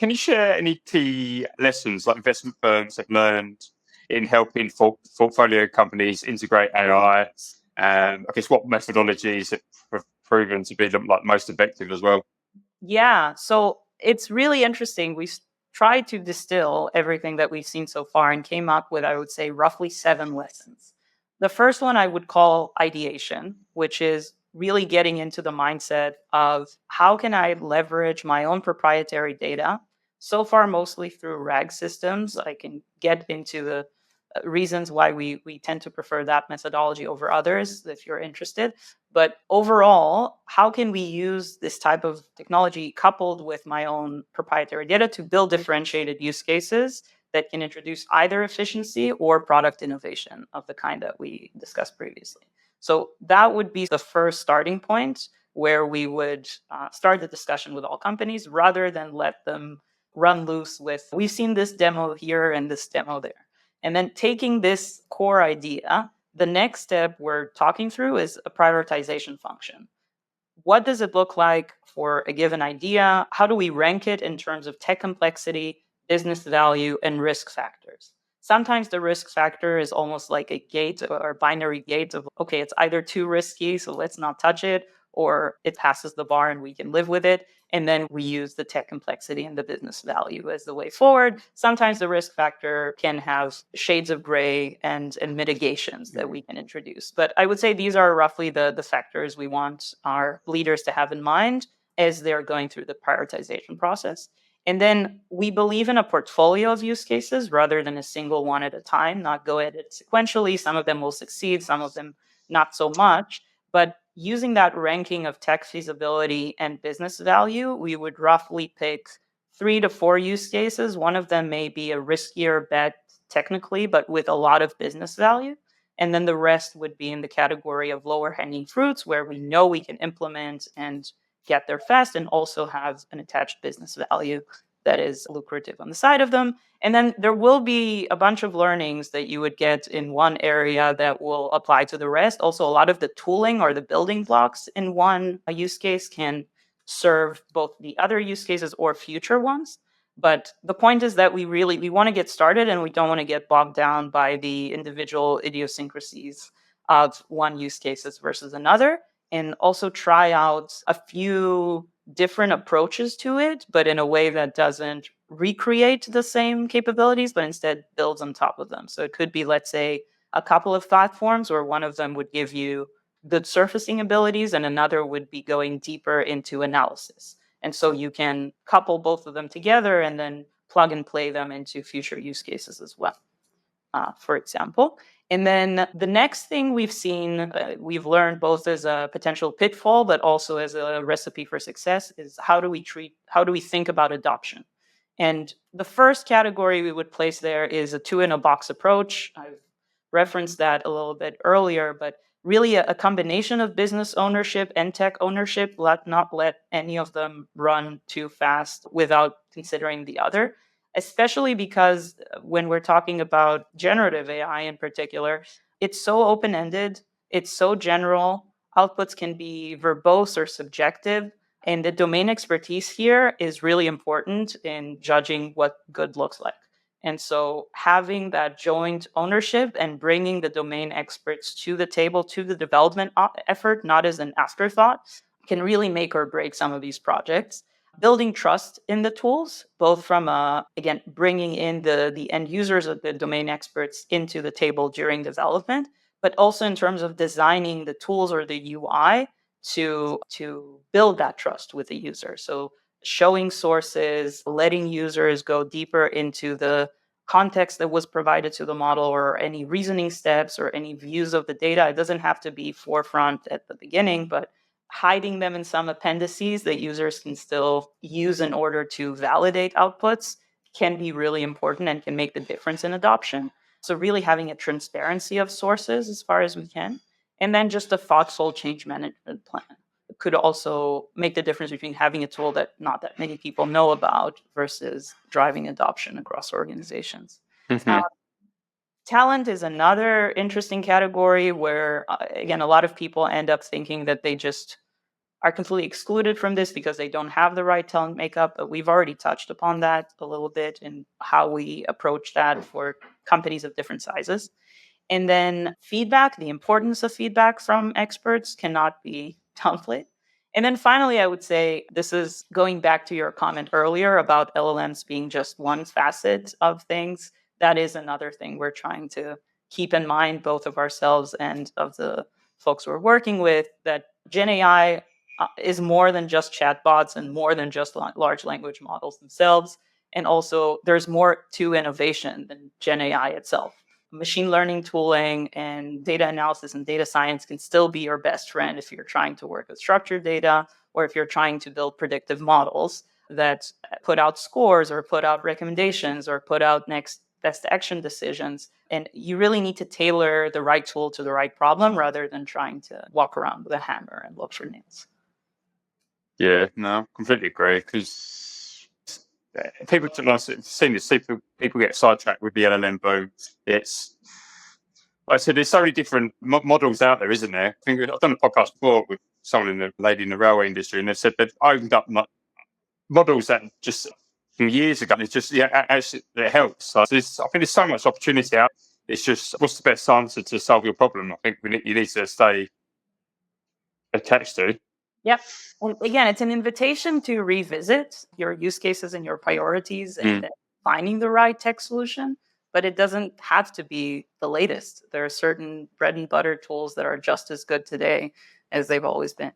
Can you share any key lessons like investment firms have learned in helping portfolio companies integrate AI? I guess what methodologies have proven to be the most effective as well? Yeah, so it's really interesting. Tried to distill everything that we've seen so far and came up with, I would say, roughly 7 lessons. The first one I would call ideation, which is really getting into the mindset of how can I leverage my own proprietary data. So far, mostly through RAG systems. I can get into the reasons why we tend to prefer that methodology over others if you're interested. But overall, how can we use this type of technology coupled with my own proprietary data to build differentiated use cases that can introduce either efficiency or product innovation of the kind that we discussed previously? So that would be the first starting point where we would start the discussion with all companies rather than let them run loose with, we've seen this demo here and this demo there. And then taking this core idea, the next step we're talking through is a prioritization function. What does it look like for a given idea? How do we rank it in terms of tech complexity, business value, and risk factors? Sometimes the risk factor is almost like a gate or binary gate of, okay, it's either too risky, so let's not touch it, or it passes the bar and we can live with it. And then we use the tech complexity and the business value as the way forward. Sometimes the risk factor can have shades of gray and mitigations that we can introduce. But I would say these are roughly the factors we want our leaders to have in mind as they're going through the prioritization process. And then we believe in a portfolio of use cases rather than a single one at a time, not go at it sequentially. Some of them will succeed, some of them not so much. But using that ranking of tech feasibility and business value, we would roughly pick 3 to 4 use cases. One of them may be a riskier bet technically, but with a lot of business value. And then the rest would be in the category of lower hanging fruits where we know we can implement and get there fast and also have an attached business value that is lucrative on the side of them. And then there will be a bunch of learnings that you would get in one area that will apply to the rest. Also, a lot of the tooling or the building blocks in one use case can serve both the other use cases or future ones. But the point is that we want to get started and we don't want to get bogged down by the individual idiosyncrasies of one use cases versus another, and also try out a few different approaches to it, but in a way that doesn't recreate the same capabilities, but instead builds on top of them. So it could be, let's say, a couple of platforms where one of them would give you good surfacing abilities and another would be going deeper into analysis. And so you can couple both of them together and then plug and play them into future use cases as well, for example. And then the next thing we've seen, we've learned both as a potential pitfall, but also as a recipe for success, is how do we think about adoption? And the first category we would place there is a two-in-a-box approach. I've referenced that a little bit earlier, but really a combination of business ownership and tech ownership. Not let any of them run too fast without considering the other, especially because when we're talking about generative AI in particular, it's so open-ended, it's so general, outputs can be verbose or subjective, and the domain expertise here is really important in judging what good looks like. And so having that joint ownership and bringing the domain experts to the table, to the development effort, not as an afterthought, can really make or break some of these projects. Building trust in the tools, both from, again, bringing in the end users of the domain experts into the table during development, but also in terms of designing the tools or the UI to build that trust with the user. So showing sources, letting users go deeper into the context that was provided to the model or any reasoning steps or any views of the data. It doesn't have to be forefront at the beginning, but hiding them in some appendices that users can still use in order to validate outputs can be really important and can make the difference in adoption. So really having a transparency of sources as far as we can, and then just a thoughtful change management plan could also make the difference between having a tool that not that many people know about versus driving adoption across organizations. Uh, Mhm. Talent is another interesting category where, again, a lot of people end up thinking that they just are completely excluded from this because they don't have the right talent makeup. But we've already touched upon that a little bit in how we approach that for companies of different sizes. And then feedback, the importance of feedback from experts cannot be downplayed. And then finally, I would say this is going back to your comment earlier about LLMs being just one facet of things. That is another thing we're trying to keep in mind, both of ourselves and of the folks we're working with, that Gen AI is more than just chatbots and more than just large language models themselves. And also, there's more to innovation than Gen AI itself. Machine learning tooling and data analysis and data science can still be your best friend if you're trying to work with structured data or if you're trying to build predictive models that put out scores or put out recommendations or put out next best action decisions. And you really need to tailor the right tool to the right problem rather than trying to walk around with a hammer and look for nails. Yeah, no, completely agree. Because people, I've seen this, people get sidetracked with the LLM boom. It's, like I said, there's so many different models out there, isn't there? I think I've done a podcast before with someone lady in the railway industry, and they said they've opened up models that just from years ago. It's just, actually, it helps. So I think there's so much opportunity out. It's just, what's the best answer to solve your problem? I think you need to stay attached to. Yep. And again, it's an invitation to revisit your use cases and your priorities and finding the right tech solution, but it doesn't have to be the latest. There are certain bread and butter tools that are just as good today as they've always been.